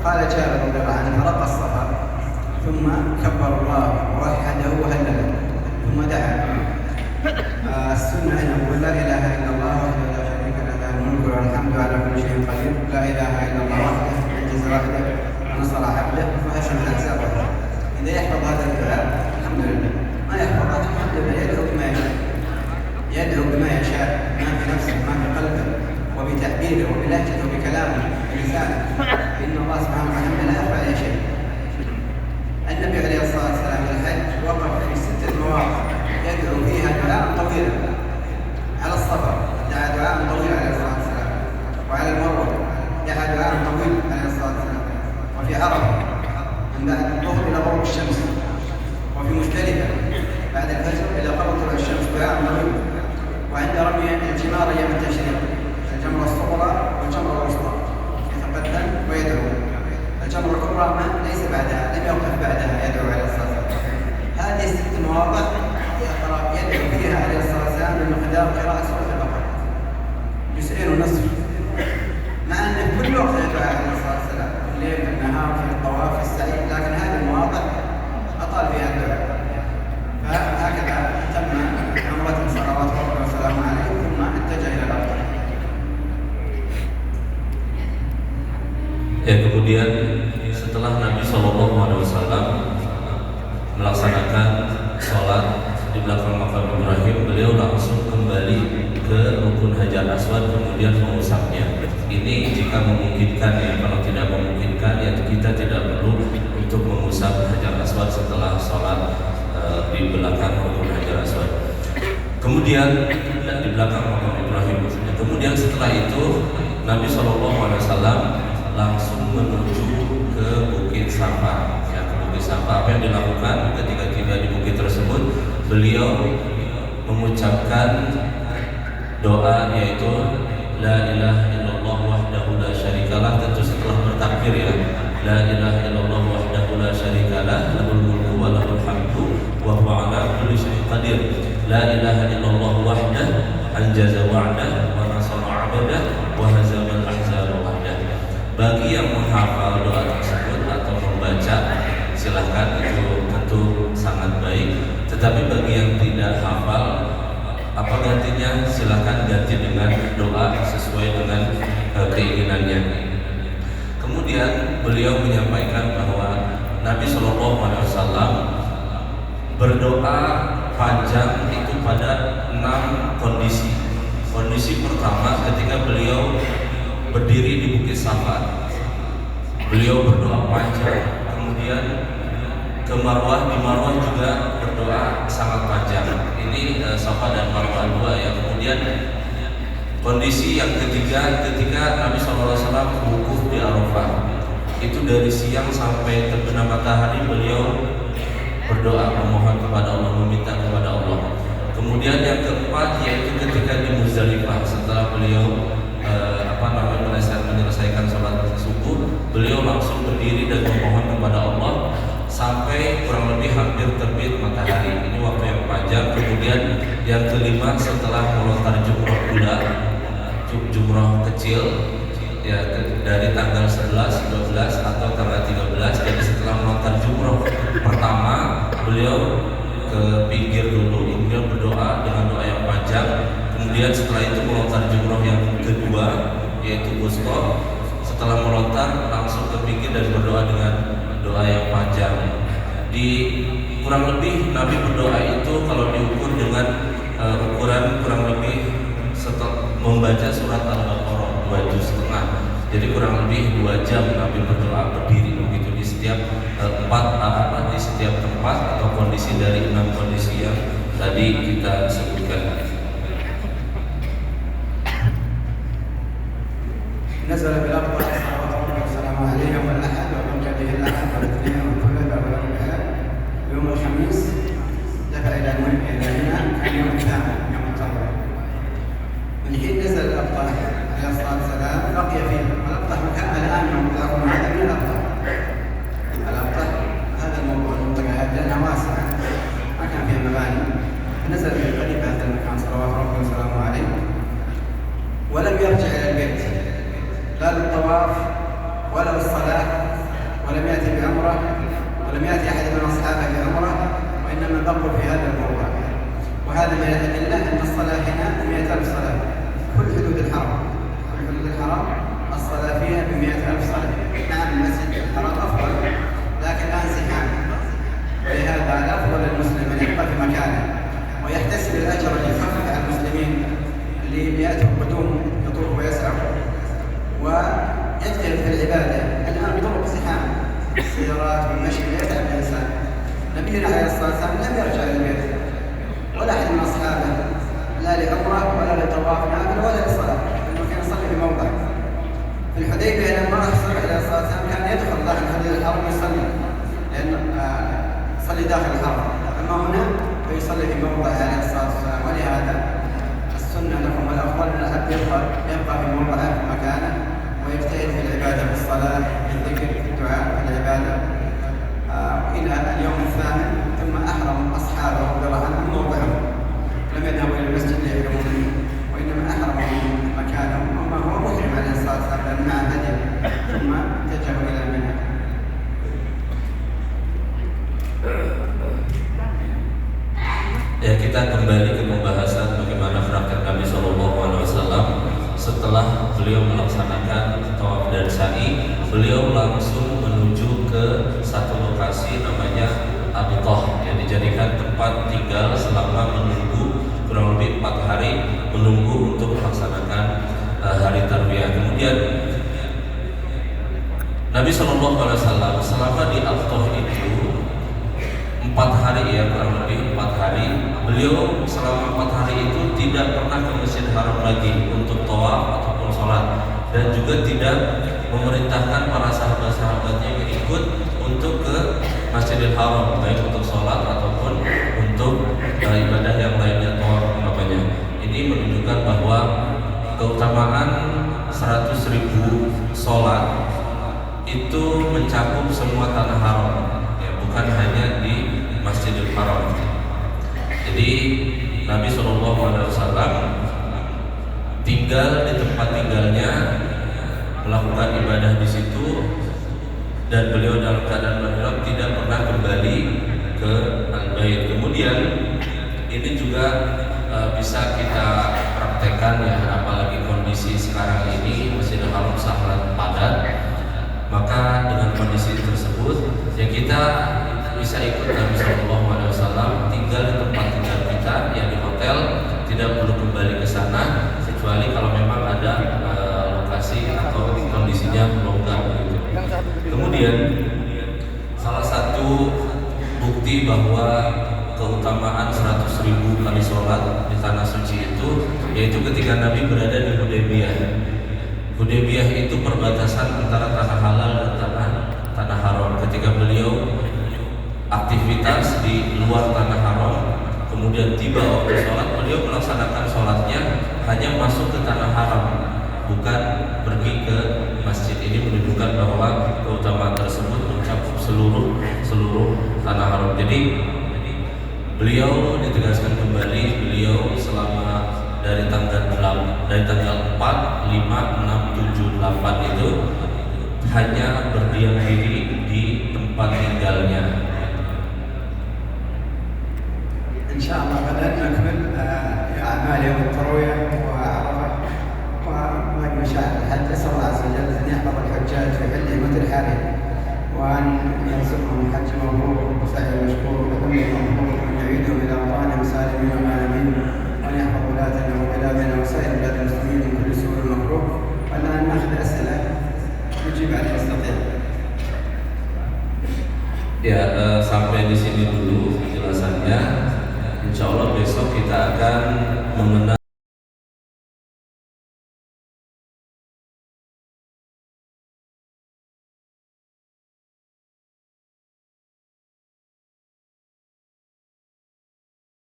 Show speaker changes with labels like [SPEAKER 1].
[SPEAKER 1] قال جابر رضي الله عنه فرق الصفا ثم كبر الله ووحده وهلل ثم دعا. السنة أن نقول لا إله إلا الله وحده لا شريك له له الملك وله الحمد على كل شيء قدير، لا إله إلا الله وحده أنجز وحده ونصر عبده وهزم الأحزاب وحده. إذا يحفظ هذا الدعاء الحمد لله، ما يحفظ هذا الحمد لله يدعو بما يشاء، يدعو بما يشاء، ما في نفسه ما في قلبه، وبتعبيره وبلهجته وبكلامه بلسانه، إن الله سبحانه وتعالى لا يخفى عليه شيء. النبي عليه الصلاة والسلام في الحج وقف في 6 مواقف يدعو فيها دعاء طويلا. على الصفا دعا دعاء طويل عليه الصلاة والسلام، وعلى المروة دعا دعاء طويل عليه الصلاة والسلام، وفي عرفة من بعد الظهر إلى غروب الشمس، وفي مزدلفة بعد الفجر إلى غروب طلوع الشمس دعاء طويل، وعند رمي الجمار أيام التشريق الجمرة الصغرى والجمرة الوسطى يتقدم ويدعو. الجمرة الكبرى ما ليس بعدها، لم يوقف بعدها يدعو عليه الصلاة والسلام. هذه 6 مواضع يدعو فيها عليه الصلاة والسلام بمقدار قراءة سورة البقرة 2.5 مع أن في كل وقت يدعو عليه الصلاة والسلام، في الليل في النهار في الطواف في السعي، لكن هذه المواضع أطال فيها الدعاء. فهكذا تم عمرة صلوات ربنا وسلامه عليه ثم اتجه إلى الأرض.
[SPEAKER 2] Ya, kemudian setelah Nabi SAW melaksanakan sholat di belakang makam Ibrahim, beliau langsung kembali ke rukun Hajar Aswad kemudian mengusapnya. Ini jika memungkinkan ya, kalau tidak memungkinkan ya kita tidak perlu untuk mengusap Hajar Aswad setelah sholat di belakang rukun Hajar Aswad. Kemudian di belakang makam Ibrahim. Kemudian setelah itu Nabi SAW langsung menuju ke Bukit Safa. Ya, ke Bukit Safa. Apa yang dilakukan ketika tiba di bukit tersebut? Beliau mengucapkan doa yaitu La ilaha illallah wahdahu la syarikalah. Tentu setelah bertakbir ya, La ilaha illallah wahdahu la syarikalah, lahul mulku wa lahul hamdu wa huwa ala kulli syai'in qadir. La ilaha illallah wahdah anjaza wa'dah wa nasara 'abdah wa hazamal ahzaba wahdah. Bagi yang menghafal doa tersebut atau membaca silahkan, itu tentu sangat baik. Tetapi bagi yang tidak hafal, apa gantinya silahkan ganti dengan doa sesuai dengan keinginannya. Kemudian beliau menyampaikan bahwa Nabi SAW berdoa panjang itu pada 6 kondisi. Kondisi pertama ketika beliau berdiri di Bukit Safa, beliau berdoa panjang. Kemudian ke Marwah, di Marwah juga berdoa sangat panjang. Ini Safa dan Marwah 2 ya. Kemudian kondisi yang ketiga ketika Nabi SAW wukuf di Arafah, itu dari siang sampai terbenam matahari beliau berdoa, memohon kepada Allah, meminta kepada Allah. Kemudian yang keempat yaitu ketika di Muzdalifah, setelah beliau menyelesaikan sholat subuh, beliau langsung berdiri dan memohon kepada Allah sampai kurang lebih hampir terbit matahari. Ini waktu yang panjang. Kemudian yang kelima setelah melontar jumroh kula, jumroh kecil ya, dari tanggal 11, 12 atau tanggal 13. Jadi setelah melontar jumroh pertama, beliau ke pinggir dulu, beliau berdoa dengan doa yang panjang. Kemudian setelah itu melontar jumroh yang kedua yaitu wusta. Setelah melontar langsung ke pinggir dan berdoa dengan doa yang panjang. Di kurang lebih Nabi berdoa itu kalau diukur dengan ukuran kurang lebih setelah membaca surat Al-Baqarah 2 juz setengah. Jadi kurang lebih 2 jam Nabi berdoa berdiri begitu di setiap di setiap tempat atau kondisi dari 6 kondisi yang tadi kita sebutkan.
[SPEAKER 1] نزل بالأرض صلوات الله وسلامه عليه يوم الأحد وبركة به الأحد والاثنين والثلاثاء والأربعاء. يوم الخميس دخل إلى هنا كان يوم الثامن يوم التروية. من حين نزل الأبطال عليه الصلاة والسلام بقي فيه الأبطال مكان الآن يوم هذا من الأبطال. الأبطال هذا الموضوع المنطقة لأنها واسعة ما كان فيها مباني. نزل في قريب هذا المكان صلوات الله وسلامه عليه ولم يرجع إلى البيت لا للطواف ولا للصلاة ولم يأتي بعمرة، ولم يأتي أحد من أصحابه بعمرة، وإنما بقوا في هذا الموضع. وهذا من الأدلة أن الصلاة هنا 100,000 صلاة، كل حدود الحرم، كل حدود الحرم الصلاة فيها ب100,000 صلاة. نعم المسجد الحرام أفضل، لكن الآن زحام، ولهذا الأفضل للمسلم أن يبقى في مكانه ويحتسب الأجر اللي يخفف على المسلمين اللي يأتوا القدوم يطوفوا ويسعوا ويجتهد في العبادة. الآن طرق زحام، السيارات والمشي يتعب الإنسان. نبينا عليه الصلاة والسلام لم يرجع إلى البيت ولا أحد من أصحابه، لا لعمرة ولا لطواف نافل ولا للصلاة، لأنه كان يصلي في موضع. في الحديبية لما راح صلى عليه الصلاة والسلام كان يدخل داخل حدود الحرم ويصلي، لأنه يصلي داخل الحرم، أما هنا فيصلي في موضع عليه الصلاة والسلام. ولهذا السنة لكم والأفضل أن العبد يبقى في موضعه في مكانه ويجتهد في العبادة، في الصلاة، في الذكر، في الدعاء، في العبادة إلى اليوم الثامن. ثم أحرم أصحابه رضي الله عنهم موضعهم، لم يذهبوا إلى المسجد ليحرموا منه، وإنما أحرموا من مكانهم، وما هو محرم عليه الصلاة والسلام مع هدي، ثم اتجهوا إلى المنى.
[SPEAKER 2] Ya, kita kembali ke pembahasan bagaimana praktek Nabi SAW setelah beliau melaksanakan tawaf dan sa'i. Beliau langsung menuju ke satu lokasi namanya Abqah yang dijadikan tempat tinggal selama menunggu kurang lebih 4 hari menunggu untuk melaksanakan hari tarwiyah. Kemudian Nabi SAW selama di Abqah itu 4 hari, ya kurang lebih 4 hari. Beliau selama 4 hari itu tidak pernah ke Masjidil Haram lagi untuk tawaf ataupun sholat, dan juga tidak memerintahkan para sahabat-sahabatnya yang ikut untuk ke Masjidil Haram, baik untuk sholat ataupun untuk ibadah yang lainnya, tawaf namanya. Ini menunjukkan bahwa keutamaan 100.000 sholat itu mencakup semua tanah haram, ya, bukan hanya di Masjidil Haram. Jadi Nabi SAW tinggal di tempat tinggalnya, melakukan ibadah di situ, dan beliau dalam keadaan ihram tidak pernah kembali ke Al-Bait. Kemudian ini juga bisa kita praktekkan, ya, apalagi kondisi sekarang ini Masjidil Haram sangat padat. Maka dengan kondisi tersebut, ya kita bisa ikut Nabi SAW, tinggal di tempat tinggal kita yang di hotel, tidak perlu kembali ke sana kecuali kalau memang ada lokasi atau kondisinya longgar gitu. Kemudian salah satu bukti bahwa keutamaan 100.000 kali sholat di tanah suci itu yaitu ketika Nabi berada di Hudaybiyah. Hudaybiyah itu perbatasan antara tanah halal dan tanah haram. Ketika beliau aktivitas di luar tanah haram, kemudian tiba waktu sholat, beliau melaksanakan sholatnya hanya masuk ke tanah haram, bukan pergi ke masjid. Ini menunjukkan bahwa keutamaan tersebut mencakup seluruh tanah haram. Jadi beliau ditegaskan kembali, beliau selama dari tanggal 4, 5, 6, 7, 8 itu hanya berdiam diri di tempat tinggalnya.
[SPEAKER 1] إن شاء الله غدا نكمل أعمال يوم التروية وعرفة وما شاء الحج. أسأل الله عز وجل أن يحفظ الحجاج في حلهم مثل حالهم، وأن يرزقهم حج مبرور وسعي مشكور وذنب مغفور، وأن يعيدهم إلى أوطانهم سالمين غانمين، وأن يحفظ ولاتنا وبلادنا وسائر بلاد المسلمين من كل سوء ومكروه. والآن نأخذ أسئلة نجيب عليها نستطيع.
[SPEAKER 2] Ya, sampai di sini dulu penjelasannya. Insya Allah besok kita akan mengenal